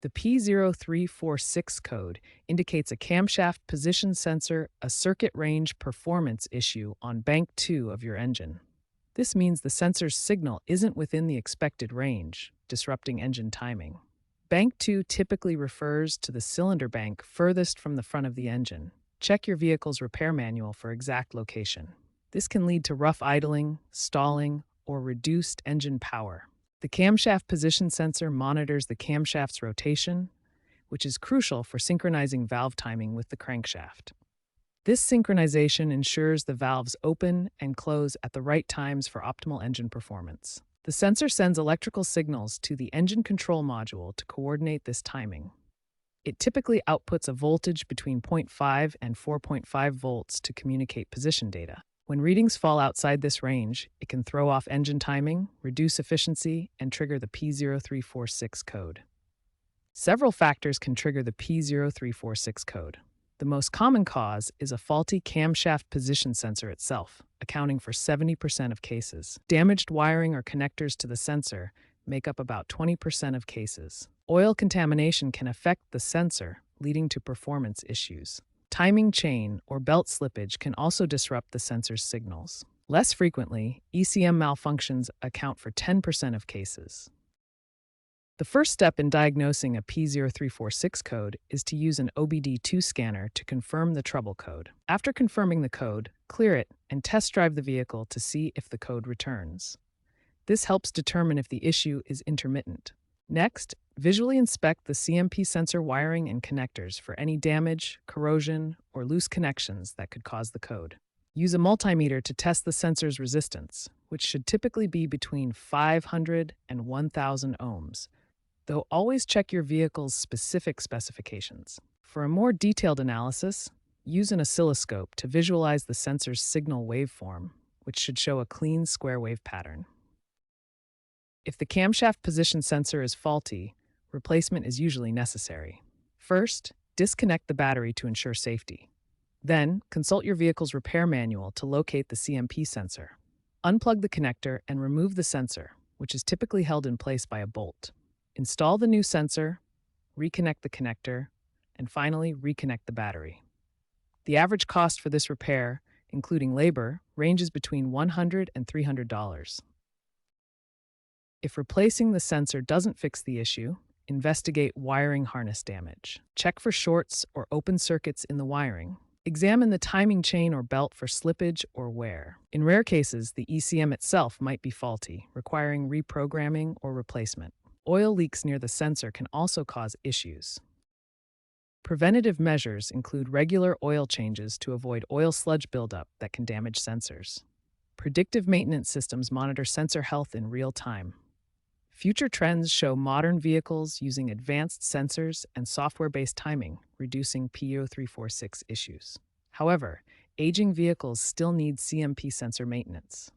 The P0346 code indicates a camshaft position sensor, a circuit range performance issue on bank 2 of your engine. This means the sensor's signal isn't within the expected range, disrupting engine timing. Bank 2 typically refers to the cylinder bank furthest from the front of the engine. Check your vehicle's repair manual for exact location. This can lead to rough idling, stalling, or reduced engine power. The camshaft position sensor monitors the camshaft's rotation, which is crucial for synchronizing valve timing with the crankshaft. This synchronization ensures the valves open and close at the right times for optimal engine performance. The sensor sends electrical signals to the engine control module to coordinate this timing. It typically outputs a voltage between 0.5 and 4.5 volts to communicate position data. When readings fall outside this range, it can throw off engine timing, reduce efficiency, and trigger the P0346 code. Several factors can trigger the P0346 code. The most common cause is a faulty camshaft position sensor itself, accounting for 70% of cases. Damaged wiring or connectors to the sensor make up about 20% of cases. Oil contamination can affect the sensor, leading to performance issues. Timing chain or belt slippage can also disrupt the sensor's signals. Less frequently, ECM malfunctions account for 10% of cases. The first step in diagnosing a P0346 code is to use an OBD2 scanner to confirm the trouble code. After confirming the code, clear it and test drive the vehicle to see if the code returns. This helps determine if the issue is intermittent. Next, visually inspect the CMP sensor wiring and connectors for any damage, corrosion, or loose connections that could cause the code. Use a multimeter to test the sensor's resistance, which should typically be between 500 and 1,000 ohms, though always check your vehicle's specific specifications. For a more detailed analysis, use an oscilloscope to visualize the sensor's signal waveform, which should show a clean square wave pattern. If the camshaft position sensor is faulty, replacement is usually necessary. First, disconnect the battery to ensure safety. Then, consult your vehicle's repair manual to locate the CMP sensor. Unplug the connector and remove the sensor, which is typically held in place by a bolt. Install the new sensor, reconnect the connector, and finally reconnect the battery. The average cost for this repair, including labor, ranges between $100 and $300. If replacing the sensor doesn't fix the issue, investigate wiring harness damage. Check for shorts or open circuits in the wiring. Examine the timing chain or belt for slippage or wear. In rare cases, the ECM itself might be faulty, requiring reprogramming or replacement. Oil leaks near the sensor can also cause issues. Preventative measures include regular oil changes to avoid oil sludge buildup that can damage sensors. Predictive maintenance systems monitor sensor health in real time. Future trends show modern vehicles using advanced sensors and software-based timing, reducing P0346 issues. However, aging vehicles still need CMP sensor maintenance.